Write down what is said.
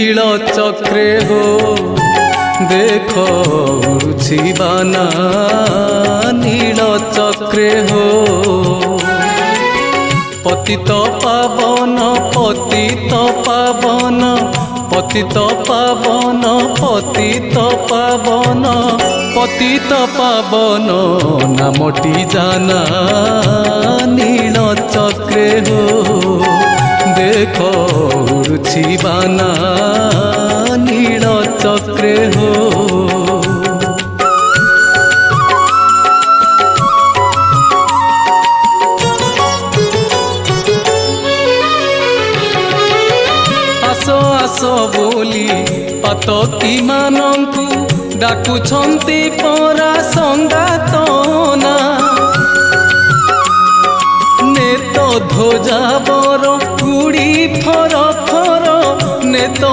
নীল চক্রে হো দেখো উড়ুছি বানা নীল চক্রে হো পতিত পাবন পতিত পাবন পতিত পাবন পতিত পাবন পতিত পাবন নামটি জানা নীল চক্রে হো দেখো উড়ুছি বানা নীল চক্রে হো आसो आसो बोली पातकी मानंकु डाकुछंती परा संगातना नेत ध्वजा बर गुड़ी फर फर नेत